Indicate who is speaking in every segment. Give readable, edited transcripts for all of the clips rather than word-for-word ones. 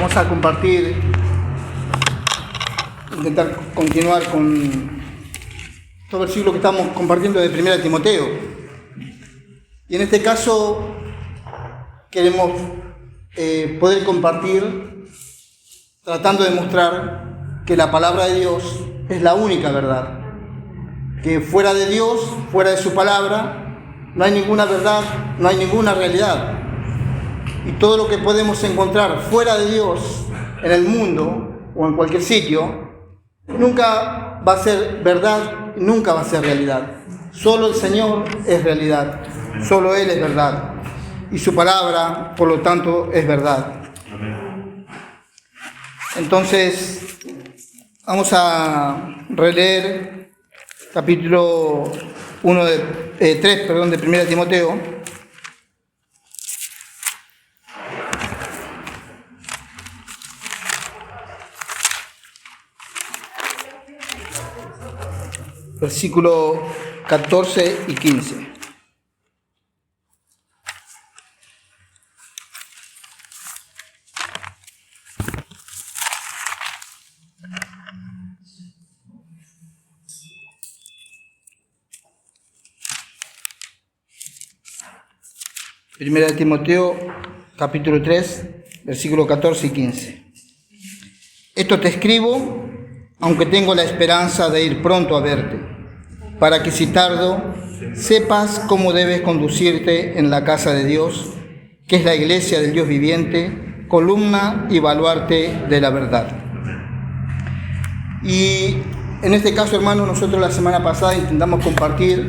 Speaker 1: Vamos a compartir, intentar continuar con estos versículos que estamos compartiendo de 1 Timoteo. Y en este caso queremos poder compartir tratando de mostrar que la palabra de Dios es la única verdad. Que fuera de Dios, fuera de su palabra, no hay ninguna verdad, no hay ninguna realidad. Y todo lo que podemos encontrar fuera de Dios, en el mundo o en cualquier sitio, nunca va a ser verdad, nunca va a ser realidad. Solo el Señor es realidad, solo Él es verdad. Y su palabra, por lo tanto, es verdad. Entonces, vamos a releer capítulo 3 de 1 Timoteo. Versículos 14 y 15. Primera de Timoteo, capítulo 3, versículos 14 y 15. Esto te escribo, aunque tengo la esperanza de ir pronto a verte, para que si tardo, sepas cómo debes conducirte en la casa de Dios, que es la iglesia del Dios viviente, columna y baluarte de la verdad. Y en este caso, hermanos, nosotros la semana pasada intentamos compartir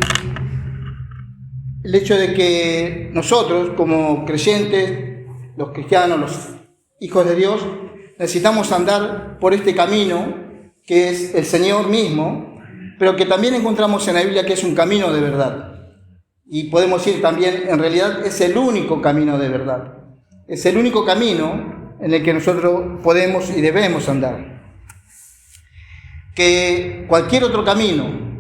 Speaker 1: el hecho de que nosotros, como creyentes, los cristianos, los hijos de Dios, necesitamos andar por este camino que es el Señor mismo, pero que también encontramos en la Biblia que es un camino de verdad. Y podemos decir también, en realidad, es el único camino de verdad. Es el único camino en el que nosotros podemos y debemos andar. Que cualquier otro camino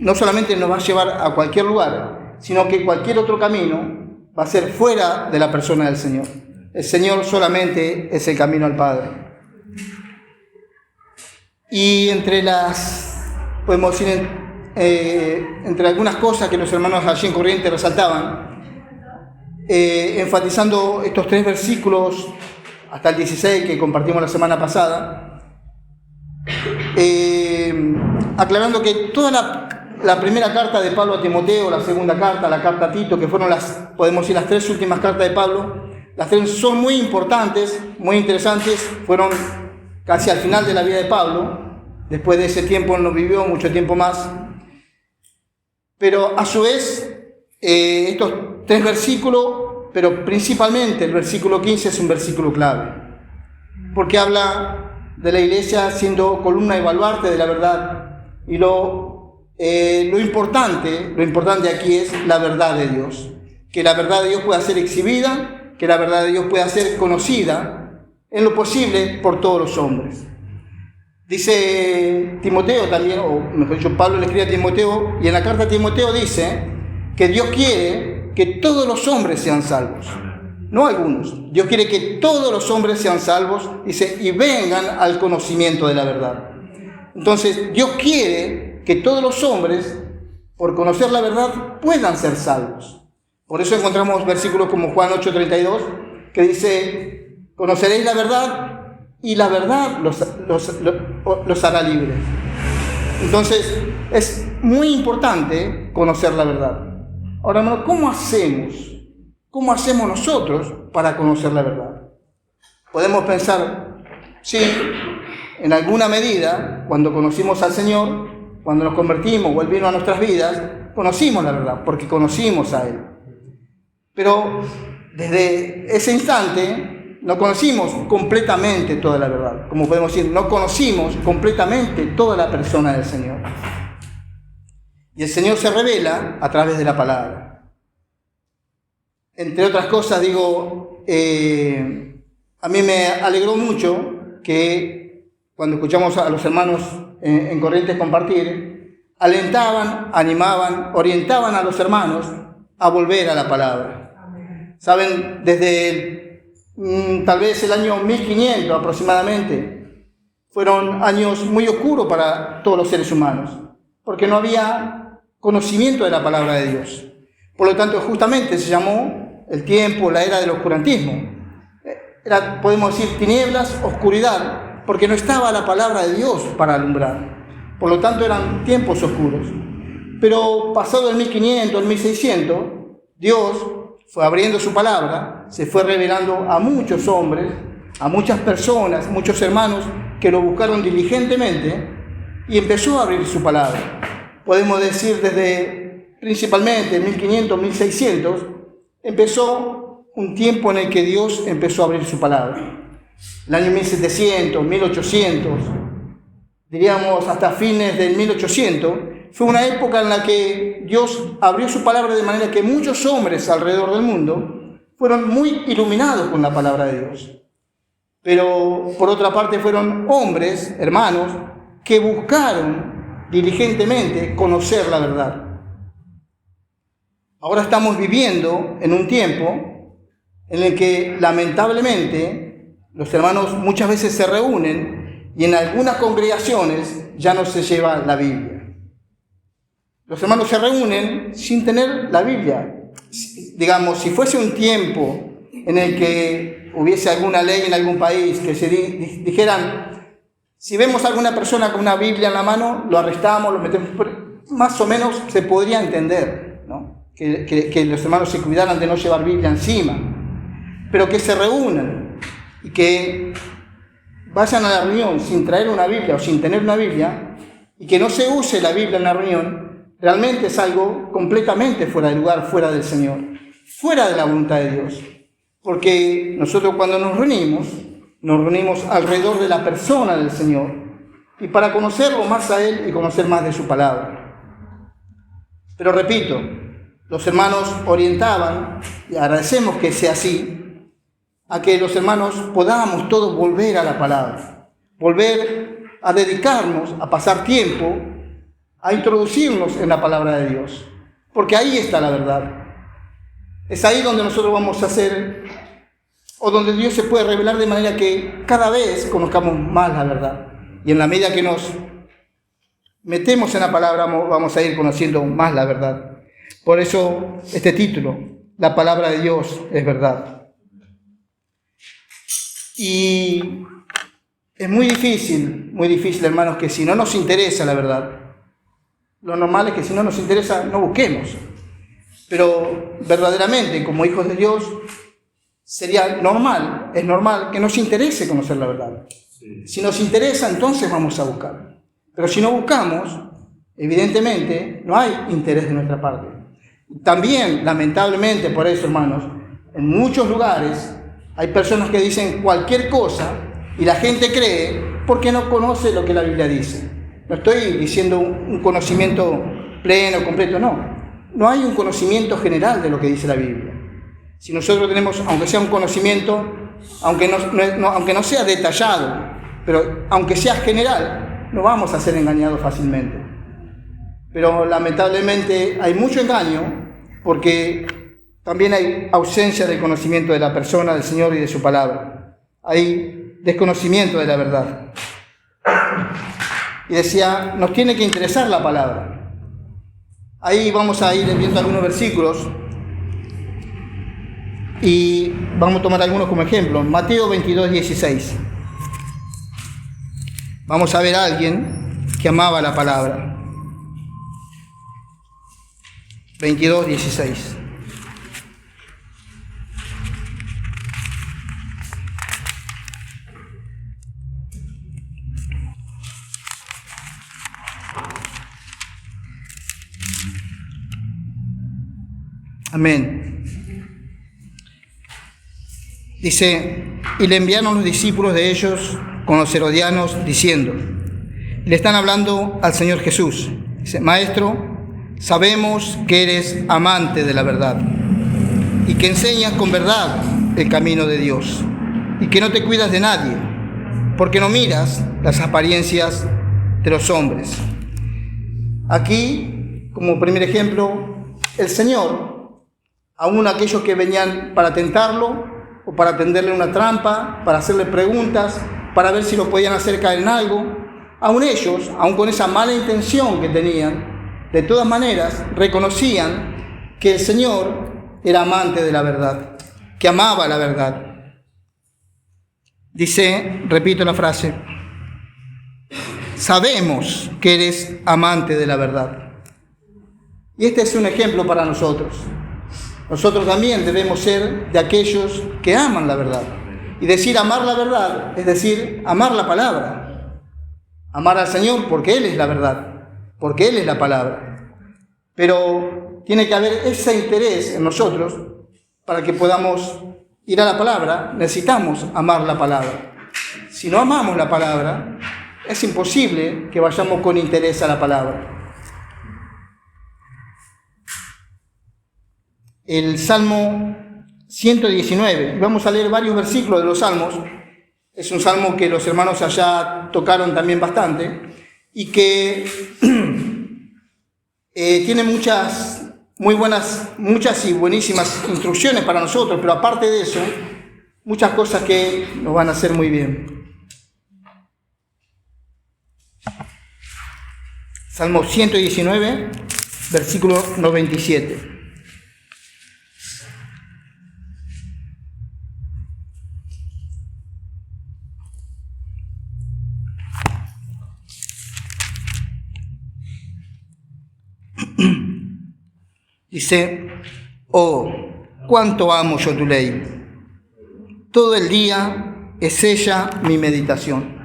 Speaker 1: no solamente nos va a llevar a cualquier lugar, sino que cualquier otro camino va a ser fuera de la persona del Señor. El Señor solamente es el camino al Padre. Y entre podemos decir, entre algunas cosas que los hermanos allí en Corrientes resaltaban, enfatizando estos 3 versículos hasta el 16 que compartimos la semana pasada, aclarando que toda la primera carta de Pablo a Timoteo, la segunda carta, la carta a Tito, que fueron podemos decir, las 3 últimas cartas de Pablo, las 3 son muy importantes, muy interesantes, fueron casi al final de la vida de Pablo. Después de ese tiempo no vivió mucho tiempo más. Pero a su vez, estos 3 versículos, pero principalmente el versículo 15 es un versículo clave, porque habla de la iglesia siendo columna y baluarte de la verdad. Y lo importante aquí es la verdad de Dios. Que la verdad de Dios pueda ser exhibida, que la verdad de Dios pueda ser conocida en lo posible por todos los hombres. Dice Timoteo también, o mejor dicho, Pablo le escribe a Timoteo, y en la carta a Timoteo dice que Dios quiere que todos los hombres sean salvos. No algunos. Dios quiere que todos los hombres sean salvos, dice, y vengan al conocimiento de la verdad. Entonces, Dios quiere que todos los hombres, por conocer la verdad, puedan ser salvos. Por eso encontramos versículos como Juan 8:32, que dice, conoceréis la verdad, y la verdad los hará libres. Entonces, es muy importante conocer la verdad. Ahora, hermano, ¿cómo hacemos? ¿Cómo hacemos nosotros para conocer la verdad? Podemos pensar, sí, en alguna medida, cuando conocimos al Señor, cuando nos convertimos o Él vino a nuestras vidas, conocimos la verdad, porque conocimos a Él. Pero desde ese instante no conocimos completamente toda la verdad. Como podemos decir, no conocimos completamente toda la persona del Señor. Y el Señor se revela a través de la palabra. Entre otras cosas, digo, a mí me alegró mucho que cuando escuchamos a los hermanos en Corrientes compartir, alentaban, animaban, orientaban a los hermanos a volver a la palabra. Saben, desde tal vez el año 1500 aproximadamente, fueron años muy oscuros para todos los seres humanos, porque no había conocimiento de la palabra de Dios. Por lo tanto, justamente se llamó el tiempo, la era del oscurantismo. Era, podemos decir, tinieblas, oscuridad, porque no estaba la palabra de Dios para alumbrar. Por lo tanto, eran tiempos oscuros. Pero pasado el 1500, el 1600, Dios fue abriendo su palabra, se fue revelando a muchos hombres, a muchas personas, muchos hermanos que lo buscaron diligentemente y empezó a abrir su palabra. Podemos decir desde principalmente 1500, 1600, empezó un tiempo en el que Dios empezó a abrir su palabra. El año 1700, 1800, diríamos hasta fines del 1800, fue una época en la que Dios abrió su palabra de manera que muchos hombres alrededor del mundo fueron muy iluminados con la palabra de Dios. Pero por otra parte fueron hombres, hermanos, que buscaron diligentemente conocer la verdad. Ahora estamos viviendo en un tiempo en el que lamentablemente los hermanos muchas veces se reúnen y en algunas congregaciones ya no se lleva la Biblia. Los hermanos se reúnen sin tener la Biblia. Digamos, si fuese un tiempo en el que hubiese alguna ley en algún país que se dijeran, si vemos a alguna persona con una Biblia en la mano, lo arrestamos, lo metemos, más o menos se podría entender, ¿no? Que los hermanos se cuidaran de no llevar Biblia encima, pero que se reúnan y que vayan a la reunión sin traer una Biblia o sin tener una Biblia y que no se use la Biblia en la reunión, realmente es algo completamente fuera de lugar, fuera del Señor, fuera de la voluntad de Dios. Porque nosotros cuando nos reunimos alrededor de la persona del Señor y para conocerlo más a Él y conocer más de su palabra. Pero repito, los hermanos orientaban, y agradecemos que sea así, a que los hermanos podamos todos volver a la palabra, volver a dedicarnos, a pasar tiempo, a introducirnos en la palabra de Dios, porque ahí está la verdad. Es ahí donde nosotros vamos a hacer, o donde Dios se puede revelar de manera que cada vez conozcamos más la verdad. Y en la medida que nos metemos en la palabra, vamos a ir conociendo más la verdad. Por eso este título, la palabra de Dios es verdad. Y es muy difícil, hermanos, que si no nos interesa la verdad, lo normal es que si no nos interesa, no busquemos. Pero verdaderamente, como hijos de Dios, sería normal, es normal que nos interese conocer la verdad. Sí. Si nos interesa, entonces vamos a buscar. Pero si no buscamos, evidentemente, no hay interés de nuestra parte. También, lamentablemente, por eso, hermanos, en muchos lugares hay personas que dicen cualquier cosa y la gente cree porque no conoce lo que la Biblia dice. No estoy diciendo un conocimiento pleno, completo, no. No hay un conocimiento general de lo que dice la Biblia. Si nosotros tenemos, aunque sea un conocimiento, aunque no sea detallado, pero aunque sea general, no vamos a ser engañados fácilmente. Pero lamentablemente hay mucho engaño porque también hay ausencia del conocimiento de la persona, del Señor y de su palabra. Hay desconocimiento de la verdad. Y decía, nos tiene que interesar la palabra. Ahí vamos a ir viendo algunos versículos y vamos a tomar algunos como ejemplo. Mateo 22, 16. Vamos a ver a alguien que amaba la palabra. 22, 16. Amén. Dice, y le enviaron los discípulos de ellos con los herodianos diciendo, le están hablando al Señor Jesús. Dice, Maestro, sabemos que eres amante de la verdad y que enseñas con verdad el camino de Dios y que no te cuidas de nadie, porque no miras las apariencias de los hombres. Aquí, como primer ejemplo, el Señor, aún aquellos que venían para tentarlo o para tenderle una trampa, para hacerle preguntas, para ver si lo podían hacer caer en algo. Aún ellos, aún con esa mala intención que tenían, de todas maneras reconocían que el Señor era amante de la verdad, que amaba la verdad. Dice, repito la frase, sabemos que eres amante de la verdad. Y este es un ejemplo para nosotros. Nosotros también debemos ser de aquellos que aman la verdad. Y decir amar la verdad es decir amar la palabra. Amar al Señor porque Él es la verdad, porque Él es la palabra. Pero tiene que haber ese interés en nosotros para que podamos ir a la palabra. Necesitamos amar la palabra. Si no amamos la palabra, es imposible que vayamos con interés a la palabra. El Salmo 119, vamos a leer varios versículos de los Salmos. Es un salmo que los hermanos allá tocaron también bastante y que tiene muchas y buenísimas instrucciones para nosotros, pero aparte de eso, muchas cosas que nos van a hacer muy bien. Salmo 119, versículo 97. Dice, oh, cuánto amo yo tu ley. Todo el día es ella mi meditación.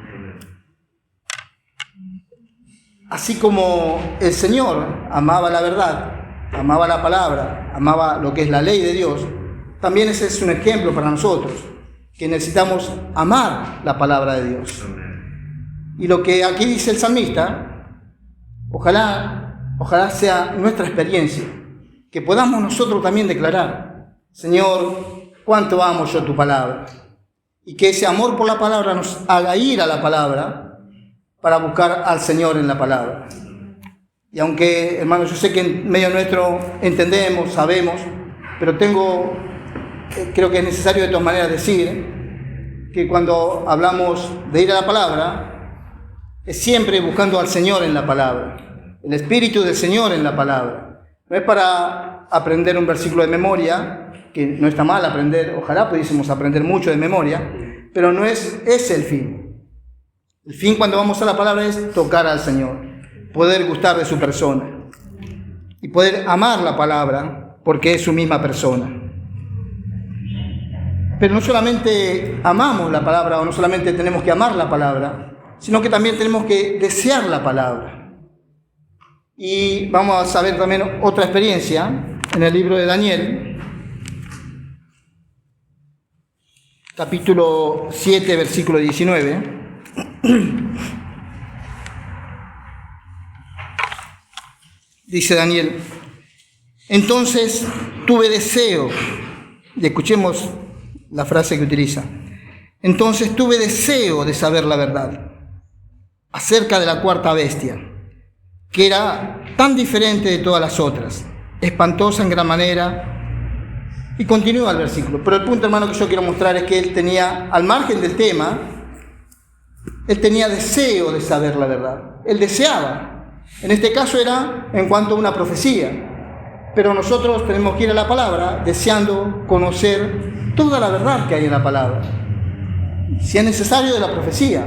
Speaker 1: Así como el Señor amaba la verdad, amaba la palabra, amaba lo que es la ley de Dios, también ese es un ejemplo para nosotros, que necesitamos amar la palabra de Dios. Y lo que aquí dice el salmista, ojalá sea nuestra experiencia, que podamos nosotros también declarar, Señor, cuánto amo yo tu palabra, y que ese amor por la palabra nos haga ir a la palabra para buscar al Señor en la palabra. Y aunque, hermanos, yo sé que en medio nuestro entendemos, sabemos, pero creo que es necesario de todas maneras decir que cuando hablamos de ir a la palabra, es siempre buscando al Señor en la palabra, el Espíritu del Señor en la palabra. No es para aprender un versículo de memoria, que no está mal aprender, ojalá pudiésemos aprender mucho de memoria, pero no es ese el fin. El fin cuando vamos a la palabra es tocar al Señor, poder gustar de su persona y poder amar la palabra porque es su misma persona. Pero no solamente amamos la palabra o no solamente tenemos que amar la palabra, sino que también tenemos que desear la palabra. Y vamos a ver también otra experiencia en el libro de Daniel, capítulo 7, versículo 19. Dice Daniel, entonces tuve deseo, y escuchemos la frase que utiliza, entonces tuve deseo de saber la verdad acerca de la cuarta bestia, que era tan diferente de todas las otras, espantosa en gran manera. Y continúa el versículo. Pero el punto, hermano, que yo quiero mostrar es que él tenía, al margen del tema, él tenía deseo de saber la verdad. Él deseaba. En este caso era en cuanto a una profecía. Pero nosotros tenemos que ir a la palabra deseando conocer toda la verdad que hay en la palabra. Si es necesario de la profecía.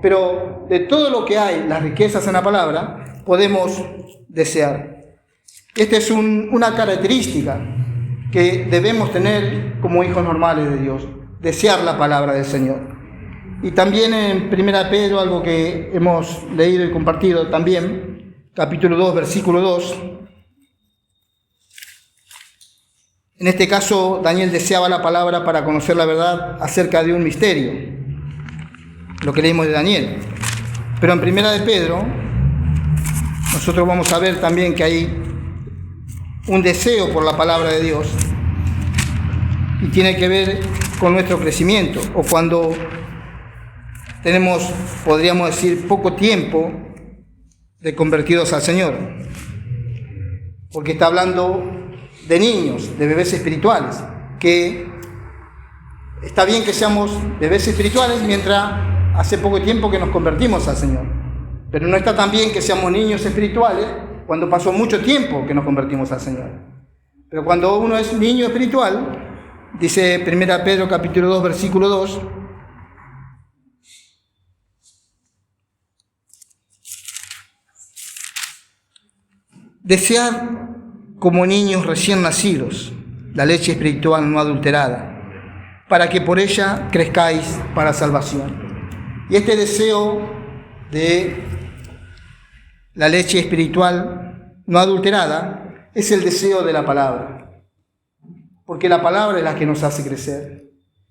Speaker 1: Pero de todo lo que hay, las riquezas en la palabra, podemos desear. Esta es una característica que debemos tener como hijos normales de Dios, desear la palabra del Señor. Y también en 1 Pedro, algo que hemos leído y compartido también, capítulo 2, versículo 2. En este caso, Daniel deseaba la palabra para conocer la verdad acerca de un misterio, lo que leímos de Daniel. Pero en 1 Pedro, nosotros vamos a ver también que hay un deseo por la palabra de Dios y tiene que ver con nuestro crecimiento o cuando tenemos, podríamos decir, poco tiempo de convertidos al Señor, porque está hablando de niños, de bebés espirituales, que está bien que seamos bebés espirituales mientras hace poco tiempo que nos convertimos al Señor. Pero no está tan bien que seamos niños espirituales cuando pasó mucho tiempo que nos convertimos al Señor. Pero cuando uno es niño espiritual, dice 1 Pedro capítulo 2, versículo 2, desead como niños recién nacidos la leche espiritual no adulterada, para que por ella crezcáis para salvación. Y este deseo de la leche espiritual no adulterada es el deseo de la palabra, porque la palabra es la que nos hace crecer.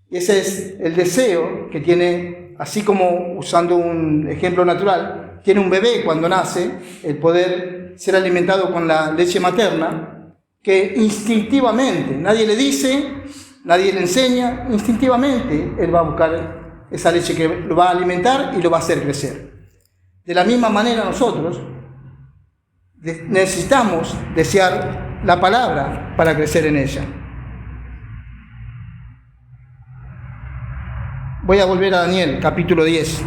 Speaker 1: Y ese es el deseo que tiene, así como usando un ejemplo natural, tiene un bebé cuando nace, el poder ser alimentado con la leche materna, que instintivamente, nadie le dice, nadie le enseña, instintivamente él va a buscar esa leche que lo va a alimentar y lo va a hacer crecer. De la misma manera nosotros necesitamos desear la palabra para crecer en ella. Voy a volver a Daniel, capítulo 10,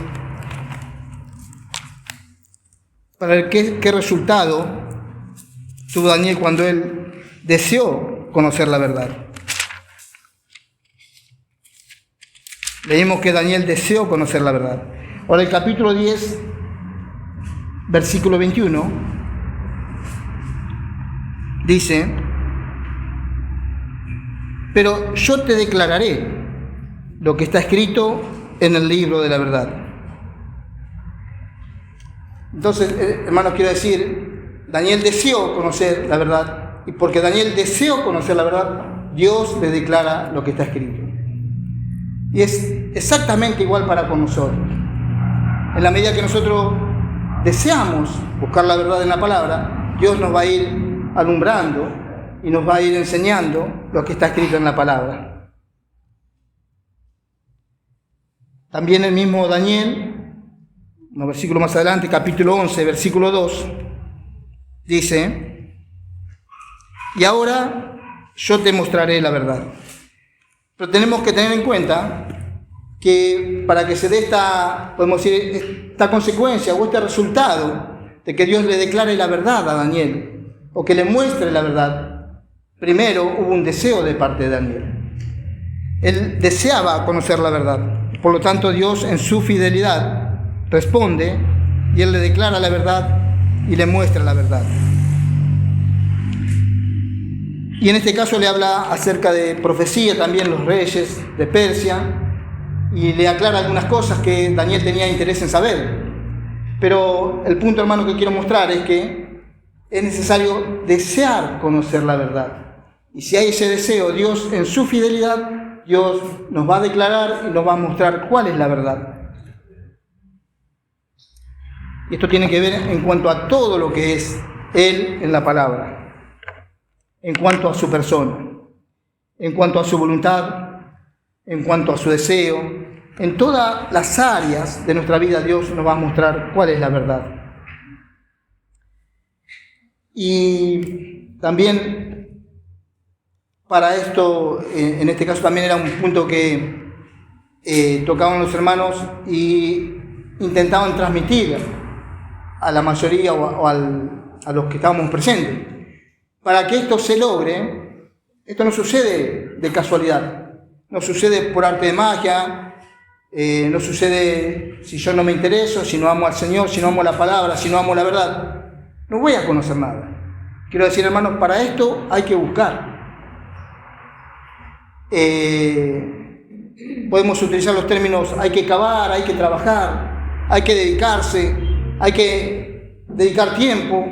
Speaker 1: para ver qué resultado tuvo Daniel cuando él deseó conocer la verdad. Leímos que Daniel deseó conocer la verdad. Ahora el capítulo 10, versículo 21, dice: pero yo te declararé lo que está escrito en el libro de la verdad. Entonces, hermanos, quiero decir, Daniel deseó conocer la verdad, y porque Daniel deseó conocer la verdad, Dios le declara lo que está escrito. Y es exactamente igual para con nosotros. En la medida que nosotros deseamos buscar la verdad en la palabra, Dios nos va a ir alumbrando y nos va a ir enseñando lo que está escrito en la palabra. También el mismo Daniel, unos versículos más adelante, capítulo 11, versículo 2, dice: y ahora yo te mostraré la verdad. Pero tenemos que tener en cuenta que para que se dé podemos decir, esta consecuencia o este resultado de que Dios le declare la verdad a Daniel, o que le muestre la verdad, primero hubo un deseo de parte de Daniel. Él deseaba conocer la verdad. Por lo tanto, Dios en su fidelidad responde y Él le declara la verdad y le muestra la verdad. Y en este caso le habla acerca de profecía también, los reyes de Persia, y le aclara algunas cosas que Daniel tenía interés en saber. Pero el punto, hermano, que quiero mostrar es que es necesario desear conocer la verdad. Y si hay ese deseo, Dios en su fidelidad, Dios nos va a declarar y nos va a mostrar cuál es la verdad. Y esto tiene que ver en cuanto a todo lo que es Él en la palabra, en cuanto a su persona, en cuanto a su voluntad, en cuanto a su deseo. En todas las áreas de nuestra vida Dios nos va a mostrar cuál es la verdad. Y también para esto, en este caso también era un punto que tocaban los hermanos y intentaban transmitir a la mayoría o a los que estábamos presentes. Para que esto se logre, esto no sucede de casualidad, no sucede por arte de magia, no sucede si yo no me intereso, si no amo al Señor, si no amo la palabra, si no amo la verdad. No voy a conocer nada. Quiero decir, hermanos, para esto hay que buscar. Podemos utilizar los términos: hay que cavar, hay que trabajar, hay que dedicarse, hay que dedicar tiempo,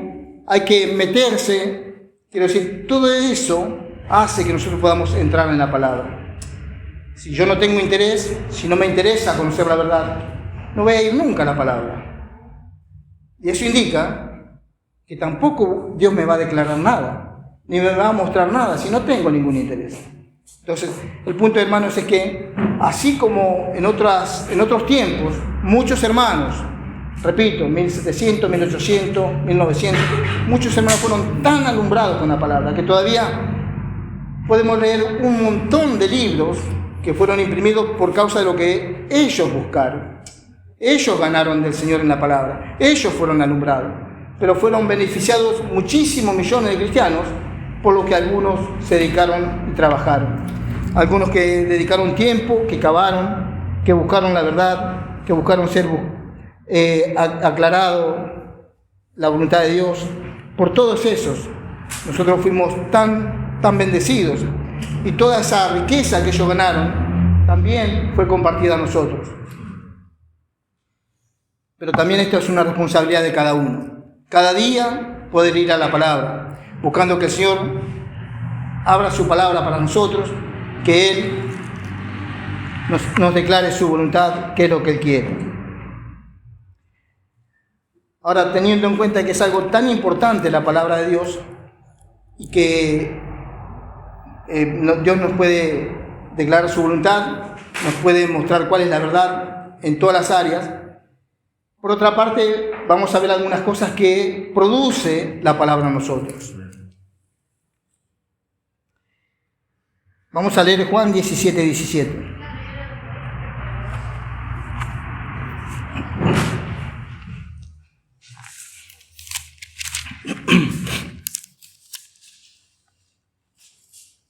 Speaker 1: hay que meterse. Quiero decir, todo eso hace que nosotros podamos entrar en la palabra. Si yo no tengo interés, si no me interesa conocer la verdad, no voy a ir nunca a la palabra. Y eso indica que tampoco Dios me va a declarar nada, ni me va a mostrar nada si no tengo ningún interés. Entonces, el punto, hermanos, es que así como en otros tiempos, muchos hermanos, repito, 1700, 1800, 1900, muchos hermanos fueron tan alumbrados con la palabra que todavía podemos leer un montón de libros que fueron imprimidos por causa de lo que ellos buscaron. Ellos ganaron del Señor en la palabra, ellos fueron alumbrados, pero fueron beneficiados muchísimos millones de cristianos, por lo que algunos se dedicaron y trabajaron. Algunos que dedicaron tiempo, que cavaron, que buscaron la verdad, que buscaron ser aclarado la voluntad de Dios. Por todos esos, nosotros fuimos tan bendecidos, y toda esa riqueza que ellos ganaron también fue compartida a nosotros. Pero también esto es una responsabilidad de cada uno. Cada día poder ir a la palabra, buscando que el Señor abra su palabra para nosotros, que Él nos declare su voluntad, que es lo que Él quiere. Ahora, teniendo en cuenta que es algo tan importante la palabra de Dios, y que Dios nos puede declarar su voluntad, nos puede mostrar cuál es la verdad en todas las áreas. Por otra parte, vamos a ver algunas cosas que produce la palabra en nosotros. Vamos a leer Juan 17:17.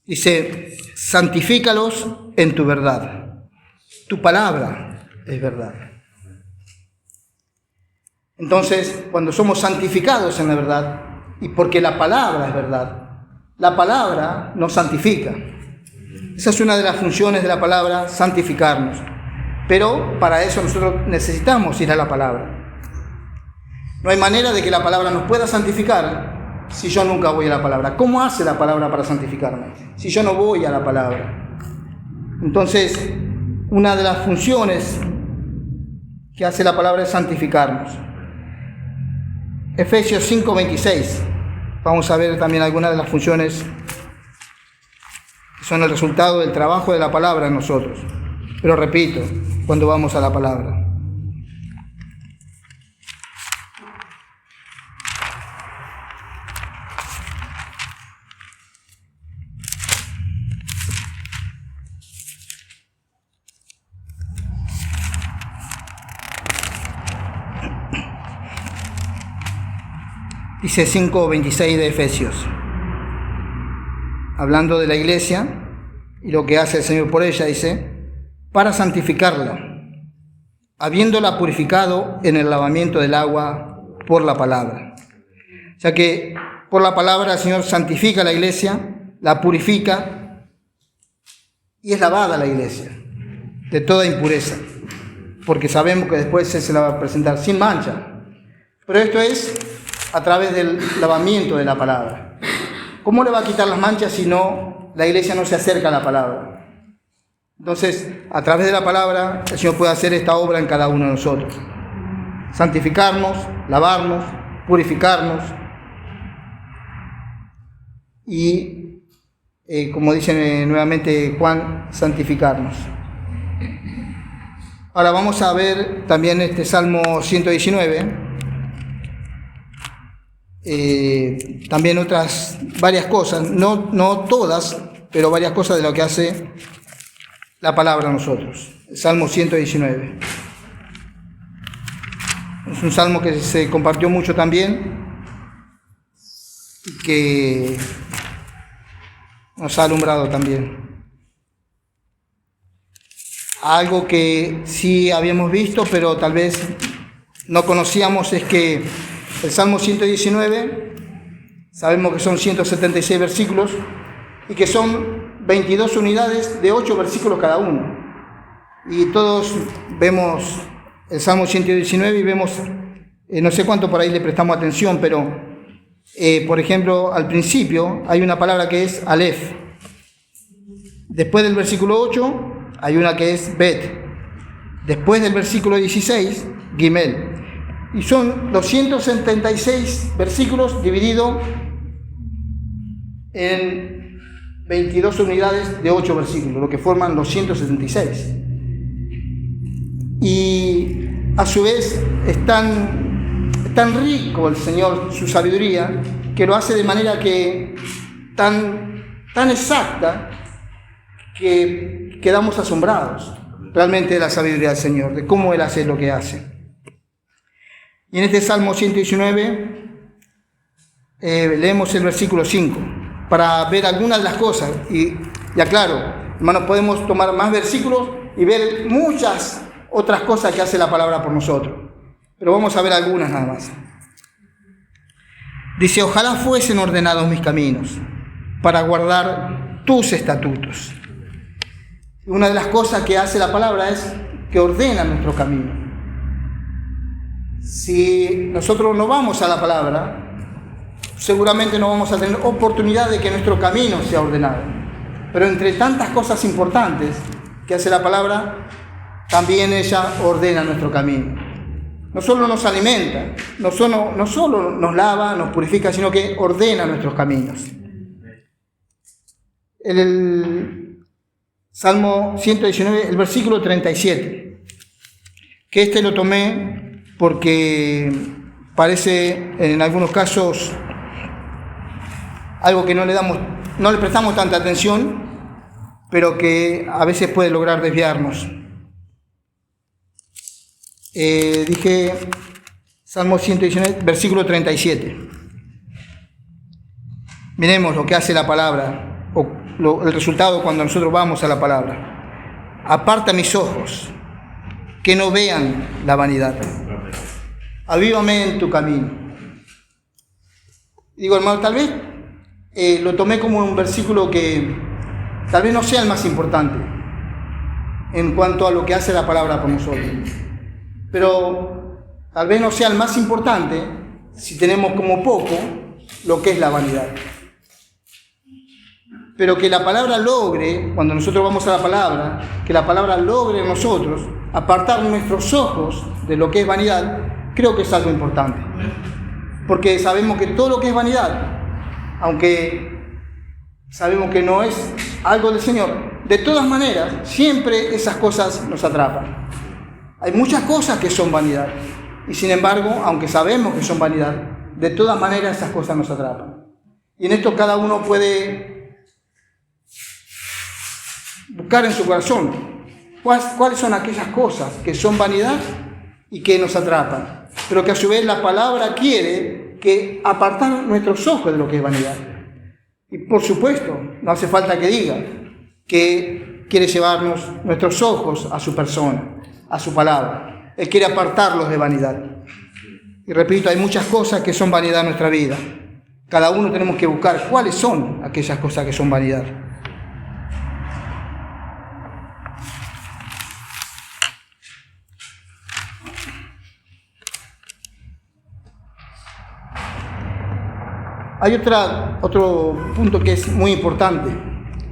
Speaker 1: Dice: santifícalos en tu verdad. Tu palabra es verdad. Entonces, cuando somos santificados en la verdad, y porque la palabra es verdad, la palabra nos santifica. Esa es una de las funciones de la palabra, santificarnos. Pero para eso nosotros necesitamos ir a la palabra. No hay manera de que la palabra nos pueda santificar si yo nunca voy a la palabra. ¿Cómo hace la palabra para santificarme si yo no voy a la palabra? Entonces, una de las funciones que hace la palabra es santificarnos. Efesios 5:26. Vamos a ver también algunas de las funciones que son el resultado del trabajo de la palabra en nosotros. Pero repito, cuando vamos a la palabra. Dice 5:26 de Efesios, hablando de la iglesia y lo que hace el Señor por ella, dice: para santificarla, habiéndola purificado en el lavamiento del agua por la palabra. O sea que por la palabra el Señor santifica a la iglesia, la purifica, y es lavada la iglesia de toda impureza, porque sabemos que después se la va a presentar sin mancha. Pero esto es a través del lavamiento de la palabra. ¿Cómo le va a quitar las manchas si no, la iglesia no se acerca a la palabra? Entonces, a través de la palabra, el Señor puede hacer esta obra en cada uno de nosotros. Santificarnos, lavarnos, purificarnos y, como dice nuevamente Juan, santificarnos. Ahora vamos a ver también este Salmo 119. También otras varias cosas, no todas, pero varias cosas de lo que hace la palabra a nosotros. El Salmo 119 es un salmo que se compartió mucho también y que nos ha alumbrado también. Algo que sí habíamos visto, pero tal vez no conocíamos, es que el Salmo 119, sabemos que son 176 versículos y que son 22 unidades de 8 versículos cada uno. Y todos vemos el Salmo 119 y vemos, no sé cuánto por ahí le prestamos atención, pero por ejemplo, al principio hay una palabra que es Aleph. Después del versículo 8 hay una que es Bet. Después del versículo 16, Gimel. Y son 276 versículos divididos en 22 unidades de 8 versículos, lo que forman los 176. Y a su vez es tan rico el Señor, su sabiduría, que lo hace de manera que tan exacta, que quedamos asombrados realmente de la sabiduría del Señor, de cómo Él hace lo que hace. Y en este Salmo 119 leemos el versículo 5 para ver algunas de las cosas. Y ya claro, hermanos, podemos tomar más versículos y ver muchas otras cosas que hace la palabra por nosotros. Pero vamos a ver algunas nada más. Dice: ojalá fuesen ordenados mis caminos para guardar tus estatutos. Una de las cosas que hace la palabra es que ordena nuestro camino. Si nosotros no vamos a la palabra, seguramente no vamos a tener oportunidad de que nuestro camino sea ordenado. Pero entre tantas cosas importantes que hace la palabra, también ella ordena nuestro camino. No solo nos alimenta, no solo nos lava, nos purifica, sino que ordena nuestros caminos. El Salmo 119, el versículo 37, que este lo tomé porque parece en algunos casos algo que no le prestamos tanta atención, pero que a veces puede lograr desviarnos. Dije Salmo 119, versículo 37. Miremos lo que hace la palabra, el resultado cuando nosotros vamos a la palabra. Aparta mis ojos, que no vean la vanidad. Avívame en tu camino. Digo, hermano, tal vez lo tomé como un versículo que tal vez no sea el más importante en cuanto a lo que hace la palabra por nosotros. Pero tal vez no sea el más importante si tenemos como poco lo que es la vanidad. Pero que la palabra logre, cuando nosotros vamos a la palabra, que la palabra logre en nosotros apartar nuestros ojos de lo que es vanidad, creo que es algo importante. Porque sabemos que todo lo que es vanidad, aunque sabemos que no es algo del Señor, de todas maneras, siempre esas cosas nos atrapan. Hay muchas cosas que son vanidad, y sin embargo, aunque sabemos que son vanidad, de todas maneras esas cosas nos atrapan. Y en esto cada uno puede buscar en su corazón cuáles son aquellas cosas que son vanidad y que nos atrapan, pero que a su vez la palabra quiere que apartar nuestros ojos de lo que es vanidad. Y por supuesto, no hace falta que diga que quiere llevarnos nuestros ojos a su persona, a su palabra. Él quiere apartarlos de vanidad. Y repito, hay muchas cosas que son vanidad en nuestra vida. Cada uno tenemos que buscar cuáles son aquellas cosas que son vanidad. Hay otro punto que es muy importante,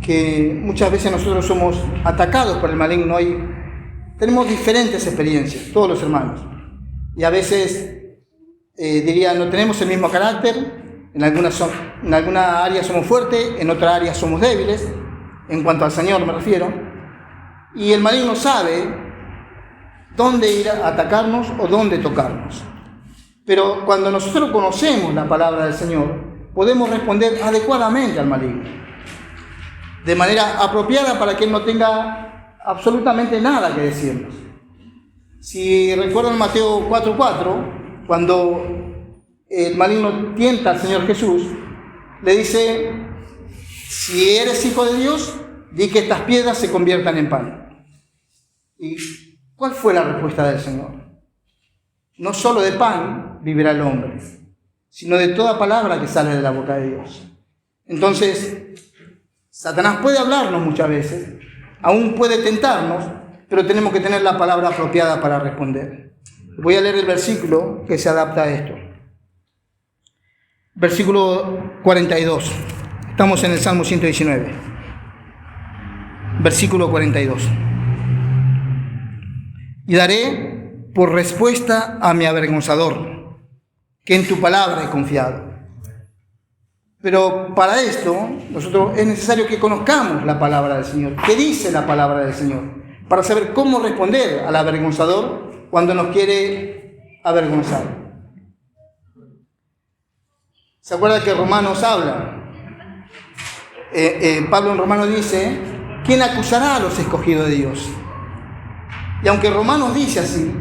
Speaker 1: que muchas veces nosotros somos atacados por el maligno. Tenemos diferentes experiencias, todos los hermanos, y a veces no tenemos el mismo carácter. En alguna área somos fuertes, en otra área somos débiles, en cuanto al Señor me refiero, y el maligno sabe dónde ir a atacarnos o dónde tocarnos. Pero cuando nosotros conocemos la palabra del Señor, podemos responder adecuadamente al maligno, de manera apropiada para que él no tenga absolutamente nada que decirnos. Si recuerdan Mateo 4:4, cuando el maligno tienta al Señor Jesús, le dice: si eres hijo de Dios, di que estas piedras se conviertan en pan. ¿Y cuál fue la respuesta del Señor? No solo de pan vivirá el hombre, sino de toda palabra que sale de la boca de Dios. Entonces, Satanás puede hablarnos muchas veces, aún puede tentarnos, pero tenemos que tener la palabra apropiada para responder. Voy a leer el versículo que se adapta a esto. Versículo 42. Estamos en el Salmo 119. Versículo 42. Y daré por respuesta a mi avergonzador, que en tu palabra he confiado. Pero para esto, nosotros es necesario que conozcamos la palabra del Señor. ¿Qué dice la palabra del Señor? Para saber cómo responder al avergonzador cuando nos quiere avergonzar. ¿Se acuerda que Romanos habla? Pablo en Romanos dice ¿quién acusará a los escogidos de Dios? Y aunque Romanos dice así,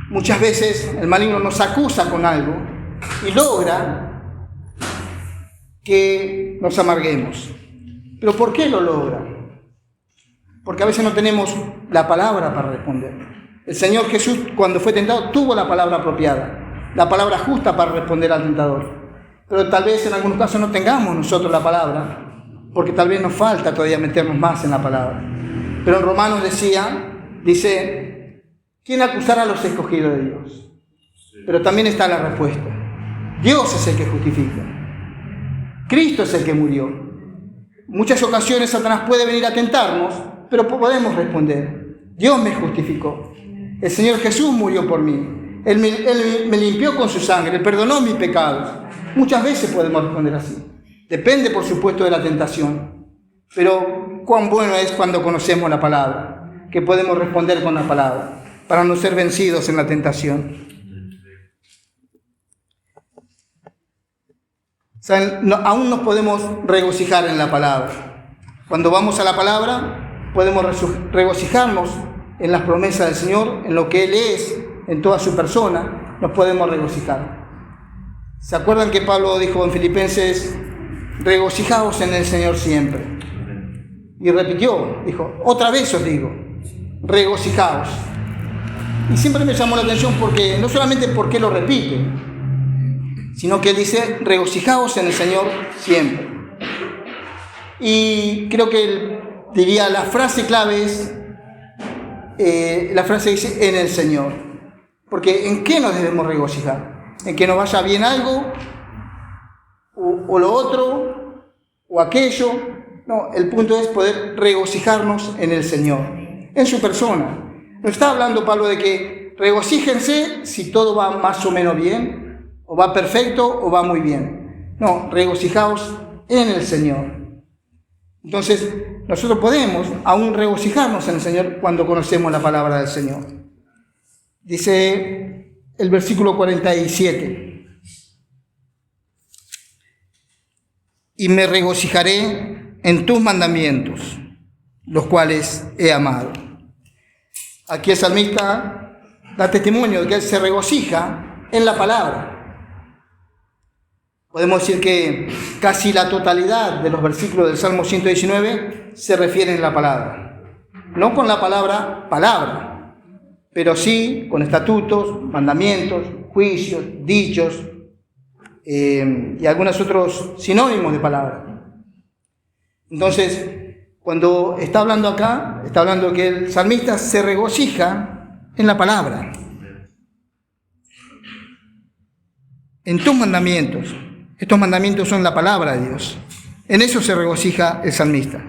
Speaker 1: muchas veces el maligno nos acusa con algo y logra que nos amarguemos. ¿Pero por qué lo logra? Porque a veces no tenemos la palabra para responder. El Señor Jesús, cuando fue tentado, tuvo la palabra apropiada, la palabra justa para responder al tentador. Pero tal vez en algunos casos no tengamos nosotros la palabra, porque tal vez nos falta todavía meternos más en la palabra. Pero en Romanos dice, ¿quién acusará a los escogidos de Dios? Pero también está la respuesta. Dios es el que justifica. Cristo es el que murió. Muchas ocasiones Satanás puede venir a tentarnos, pero podemos responder, Dios me justificó. El Señor Jesús murió por mí. Él me limpió con su sangre, Él perdonó mis pecados. Muchas veces podemos responder así. Depende, por supuesto, de la tentación. Pero cuán bueno es cuando conocemos la palabra, que podemos responder con la palabra, para no ser vencidos en la tentación. ¿Saben? Aún nos podemos regocijar en la palabra. Cuando vamos a la palabra, podemos regocijarnos en las promesas del Señor, en lo que Él es, en toda su persona, nos podemos regocijar. ¿Se acuerdan que Pablo dijo en Filipenses, regocijaos en el Señor siempre? Y repitió, dijo, otra vez os digo, regocijaos. Y siempre me llamó la atención porque, no solamente porque lo repite, sino que él dice, regocijaos en el Señor siempre. Y creo que él diría, la frase clave es, la frase dice, en el Señor. Porque ¿en qué nos debemos regocijar? ¿En que nos vaya bien algo? ¿O lo otro? ¿O aquello? No, el punto es poder regocijarnos en el Señor, en su persona. No está hablando Pablo de que regocíjense si todo va más o menos bien, o va perfecto, o va muy bien. No, regocijaos en el Señor. Entonces, nosotros podemos aún regocijarnos en el Señor cuando conocemos la palabra del Señor. Dice el versículo 47. Y me regocijaré en tus mandamientos, los cuales he amado. Aquí el salmista da testimonio de que él se regocija en la palabra. Podemos decir que casi la totalidad de los versículos del Salmo 119 se refieren a la palabra. No con la palabra, pero sí con estatutos, mandamientos, juicios, dichos y algunos otros sinónimos de palabra. Entonces, cuando está hablando acá, está hablando que el salmista se regocija en la palabra, en tus mandamientos. Estos mandamientos son la palabra de Dios. En eso se regocija el salmista,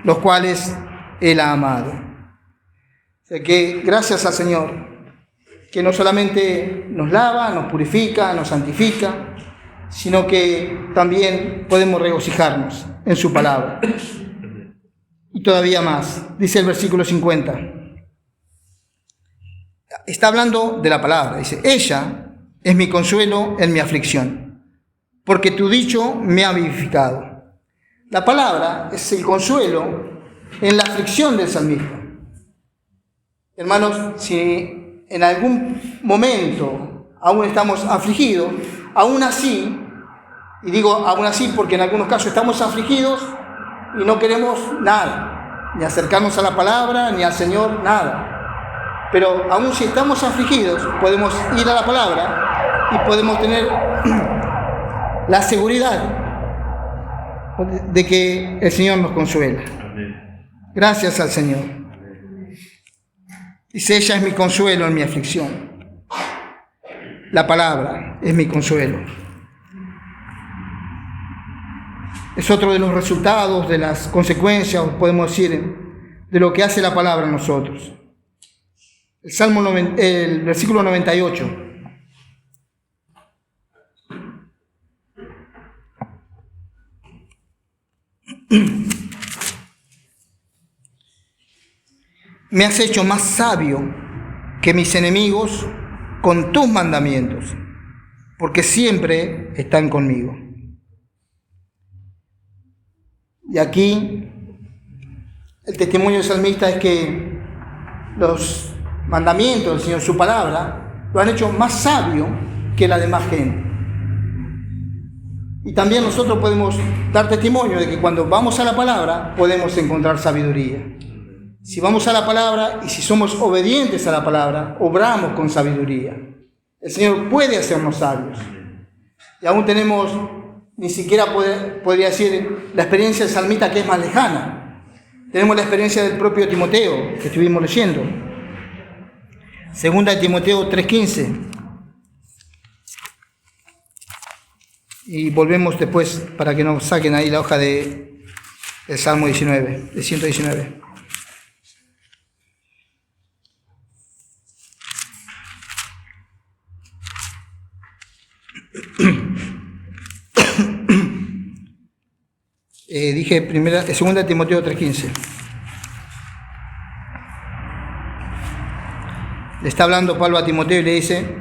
Speaker 1: los cuales Él ha amado. O sea que gracias al Señor, que no solamente nos lava, nos purifica, nos santifica, sino que también podemos regocijarnos en su palabra. Y todavía más, dice el versículo 50. Está hablando de la palabra, dice, ella es mi consuelo en mi aflicción, porque tu dicho me ha vivificado. La palabra es el consuelo en la aflicción del salmista. Hermanos, si en algún momento aún estamos afligidos, aún así, y digo aún así porque en algunos casos estamos afligidos y no queremos nada, ni acercarnos a la palabra, ni al Señor, nada. Pero aún si estamos afligidos, podemos ir a la palabra y podemos tener la seguridad de que el Señor nos consuela. Gracias al Señor. Dice, ella es mi consuelo en mi aflicción. La palabra es mi consuelo. Es otro de los resultados, de las consecuencias, podemos decir, de lo que hace la palabra en nosotros. El versículo 98. Me has hecho más sabio que mis enemigos con tus mandamientos, porque siempre están conmigo. Y aquí el testimonio del salmista es que los mandamientos del Señor, su palabra, lo han hecho más sabio que la demás gente. Y también nosotros podemos dar testimonio de que cuando vamos a la palabra podemos encontrar sabiduría. Si vamos a la palabra y si somos obedientes a la palabra, obramos con sabiduría. El Señor puede hacernos sabios. Y aún tenemos, ni siquiera podría decir, la experiencia del salmista que es más lejana. Tenemos la experiencia del propio Timoteo, que estuvimos leyendo. Segunda de Timoteo 3:15. Y volvemos después para que nos saquen ahí la hoja del Salmo 19, de 119. Dije segunda de Timoteo 3:15. Le está hablando Pablo a Timoteo y le dice: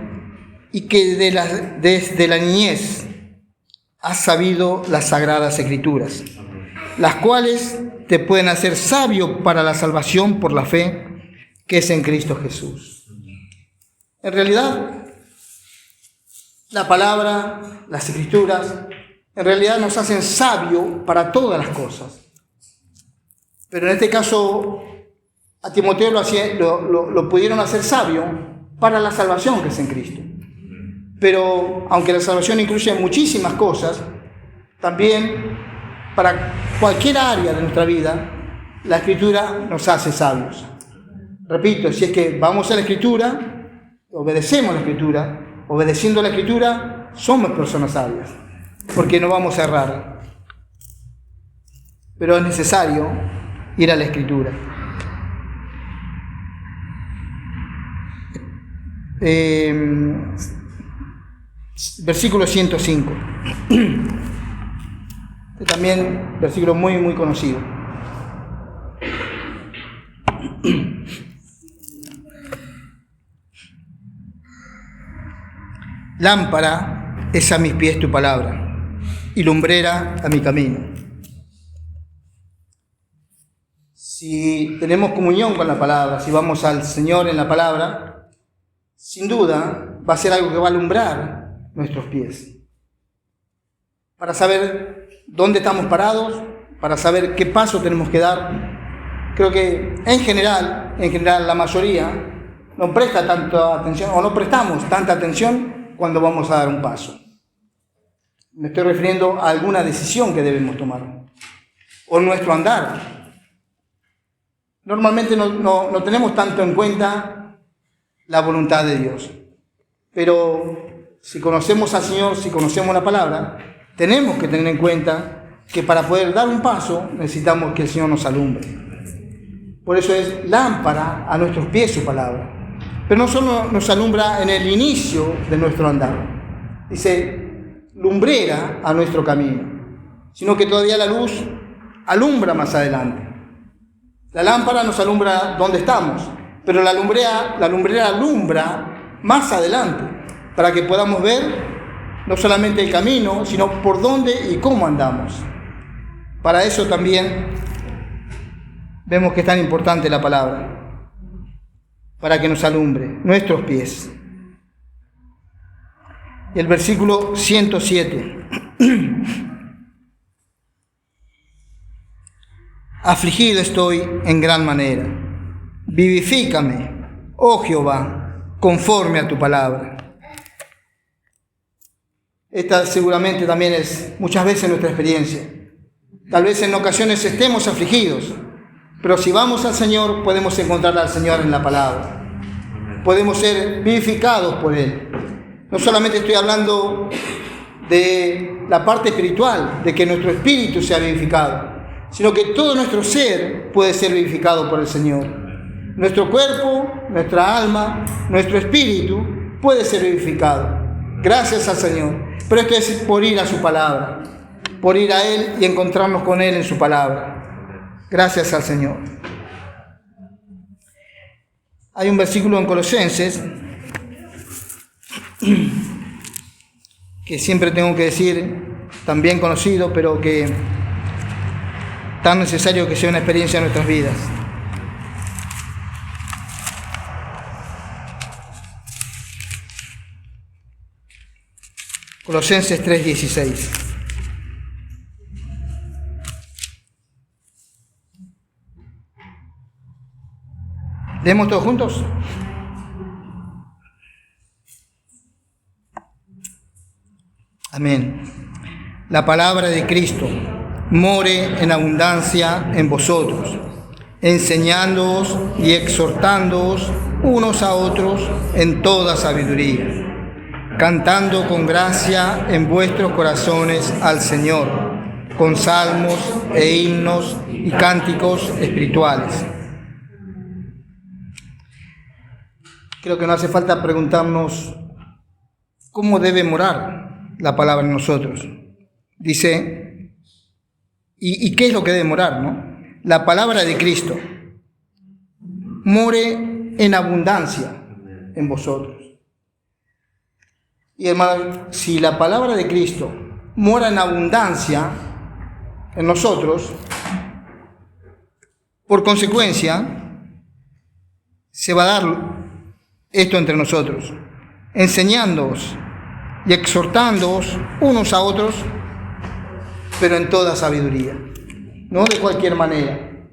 Speaker 1: y que desde la niñez has sabido las sagradas escrituras, las cuales te pueden hacer sabio para la salvación por la fe que es en Cristo Jesús. En realidad, la palabra, las escrituras, en realidad nos hacen sabio para todas las cosas. Pero en este caso, a Timoteo lo pudieron hacer sabio para la salvación que es en Cristo. Pero aunque la salvación incluye muchísimas cosas, también para cualquier área de nuestra vida, la Escritura nos hace sabios. Repito, si es que vamos a la Escritura, obedecemos la Escritura, obedeciendo la Escritura, somos personas sabias, porque no vamos a errar. Pero es necesario ir a la Escritura. Versículo 105. También versículo muy, muy conocido. Lámpara es a mis pies tu palabra y lumbrera a mi camino. Si tenemos comunión con la palabra, si vamos al Señor en la palabra, sin duda va a ser algo que va a alumbrar nuestros pies, para saber dónde estamos parados, para saber qué paso tenemos que dar. Creo que en general la mayoría no presta tanta atención o no prestamos tanta atención cuando vamos a dar un paso. Me estoy refiriendo a alguna decisión que debemos tomar o nuestro andar. Normalmente no tenemos tanto en cuenta la voluntad de Dios, pero si conocemos al Señor, si conocemos la palabra, tenemos que tener en cuenta que para poder dar un paso necesitamos que el Señor nos alumbre. Por eso es lámpara a nuestros pies su palabra. Pero no solo nos alumbra en el inicio de nuestro andar, dice lumbrera a nuestro camino, sino que todavía la luz alumbra más adelante. La lámpara nos alumbra donde estamos, pero la lumbrera alumbra más adelante, para que podamos ver no solamente el camino, sino por dónde y cómo andamos. Para eso también vemos que es tan importante la palabra, para que nos alumbre nuestros pies. Y el versículo 107. Afligido estoy en gran manera. Vivifícame, oh Jehová, conforme a tu palabra. Esta seguramente también es muchas veces nuestra experiencia. Tal vez en ocasiones estemos afligidos, pero si vamos al Señor podemos encontrar al Señor en la palabra. Podemos ser vivificados por Él. No solamente estoy hablando de la parte espiritual, de que nuestro espíritu sea vivificado, sino que todo nuestro ser puede ser vivificado por el Señor. Nuestro cuerpo, nuestra alma, nuestro espíritu puede ser vivificado. Gracias al Señor. Pero esto es por ir a su palabra, por ir a Él y encontrarnos con Él en su palabra. Gracias al Señor. Hay un versículo en Colosenses que siempre tengo que decir, también conocido, pero que tan necesario que sea una experiencia en nuestras vidas. Colosenses 3:16. ¿Leemos todos juntos? Amén. La palabra de Cristo more en abundancia en vosotros, enseñándoos y exhortándoos unos a otros en toda sabiduría, cantando con gracia en vuestros corazones al Señor, con salmos e himnos y cánticos espirituales. Creo que no hace falta preguntarnos cómo debe morar la palabra en nosotros. Dice, ¿y qué es lo que debe morar, no? La palabra de Cristo more en abundancia en vosotros. Y hermanos, si la palabra de Cristo mora en abundancia en nosotros, por consecuencia, se va a dar esto entre nosotros, enseñándoos y exhortándoos unos a otros, pero en toda sabiduría, no de cualquier manera.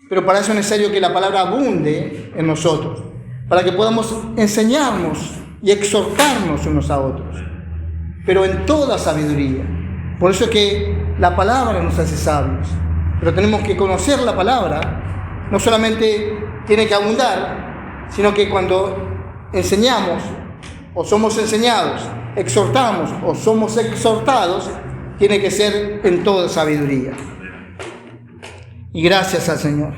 Speaker 1: Pero para eso es necesario que la palabra abunde en nosotros, para que podamos enseñarnos y exhortarnos unos a otros, pero en toda sabiduría. Por eso es que la palabra nos hace sabios, pero tenemos que conocer la palabra. No solamente tiene que abundar, sino que cuando enseñamos o somos enseñados, exhortamos o somos exhortados, tiene que ser en toda sabiduría. Y gracias al Señor.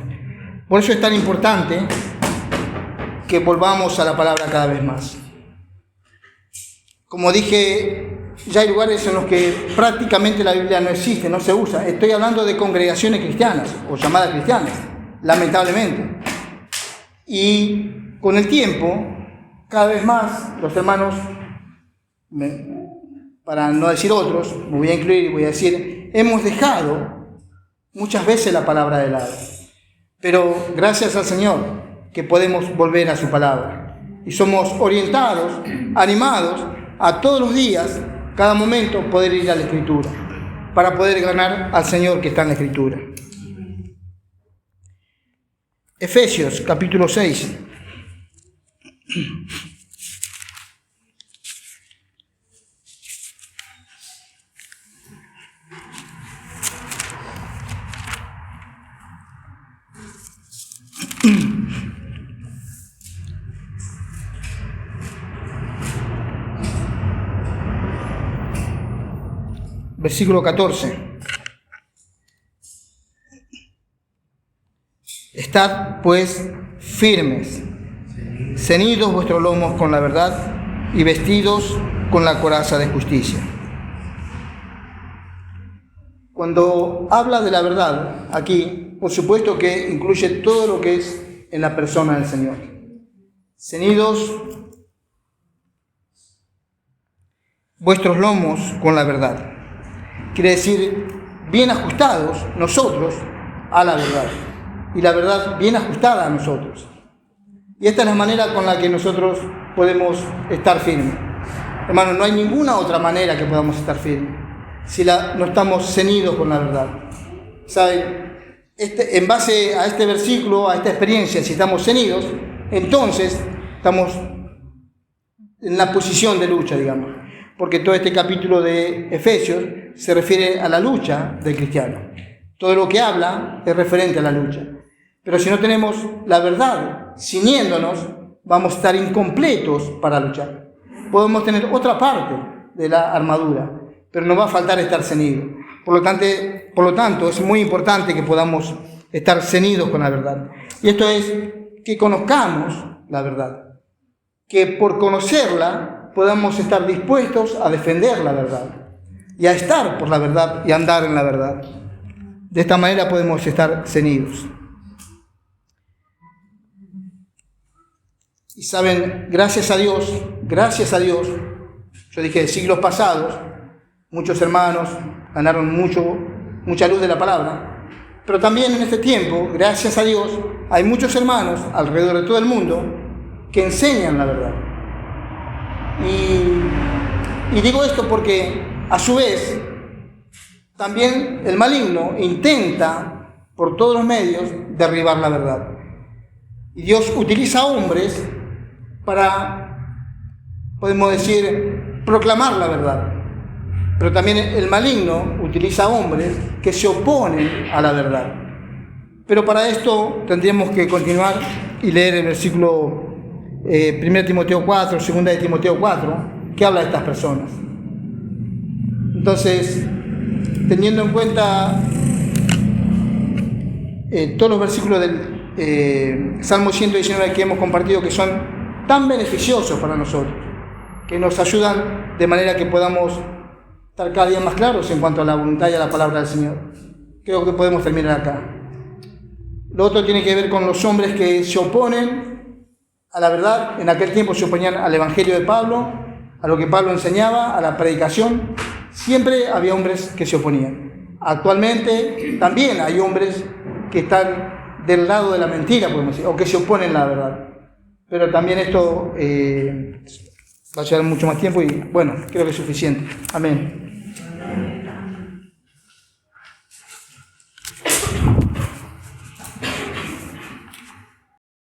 Speaker 1: Por eso es tan importante que volvamos a la palabra cada vez más. Como dije, ya hay lugares en los que prácticamente la Biblia no existe, no se usa. Estoy hablando de congregaciones cristianas o llamadas cristianas, lamentablemente. Y con el tiempo, cada vez más los hermanos, para no decir otros, me voy a incluir y voy a decir, hemos dejado muchas veces la palabra de lado. Pero gracias al Señor que podemos volver a su palabra. Y somos orientados, animados a todos los días, cada momento, poder ir a la Escritura, para poder ganar al Señor que está en la Escritura. Efesios capítulo 6. Versículo 14. Estad pues firmes, ceñidos vuestros lomos con la verdad y vestidos con la coraza de justicia. Cuando habla de la verdad aquí, por supuesto que incluye todo lo que es en la persona del Señor. Ceñidos vuestros lomos con la verdad. Quiere decir, bien ajustados nosotros a la verdad. Y la verdad bien ajustada a nosotros. Y esta es la manera con la que nosotros podemos estar firmes. Hermanos, no hay ninguna otra manera que podamos estar firmes si no estamos ceñidos con la verdad. ¿Saben? En base a este versículo, a esta experiencia, si estamos ceñidos, entonces estamos en la posición de lucha, digamos. Porque todo este capítulo de Efesios se refiere a la lucha del cristiano. Todo lo que habla es referente a la lucha. Pero si no tenemos la verdad ciñéndonos, vamos a estar incompletos para luchar. Podemos tener otra parte de la armadura, pero nos va a faltar estar ceñidos. Por lo tanto, es muy importante que podamos estar ceñidos con la verdad. Y esto es que conozcamos la verdad. Que por conocerla podamos estar dispuestos a defender la verdad. Y a estar por la verdad y andar en la verdad. De esta manera podemos estar ceñidos. Y saben, gracias a Dios, yo dije, siglos pasados, muchos hermanos ganaron mucha luz de la palabra, Pero también en este tiempo, gracias a Dios, hay muchos hermanos alrededor de todo el mundo que enseñan la verdad. Y digo esto porque, a su vez, también el maligno intenta, por todos los medios, derribar la verdad. Y Dios utiliza hombres para, podemos decir, proclamar la verdad. Pero también el maligno utiliza hombres que se oponen a la verdad. Pero para esto tendríamos que continuar y leer el versículo 1 Timoteo 4, 2 de Timoteo 4, que habla de estas personas. Entonces, teniendo en cuenta todos los versículos del Salmo 119 que hemos compartido, que son tan beneficiosos para nosotros, que nos ayudan de manera que podamos estar cada día más claros en cuanto a la voluntad y a la palabra del Señor. Creo que podemos terminar acá. Lo otro tiene que ver con los hombres que se oponen a la verdad. En aquel tiempo se oponían al Evangelio de Pablo, a lo que Pablo enseñaba, a la predicación. Siempre había hombres que se oponían. Actualmente también hay hombres que están del lado de la mentira, podemos decir, o que se oponen a la verdad. Pero también esto va a llevar mucho más tiempo y bueno, creo que es suficiente. Amén.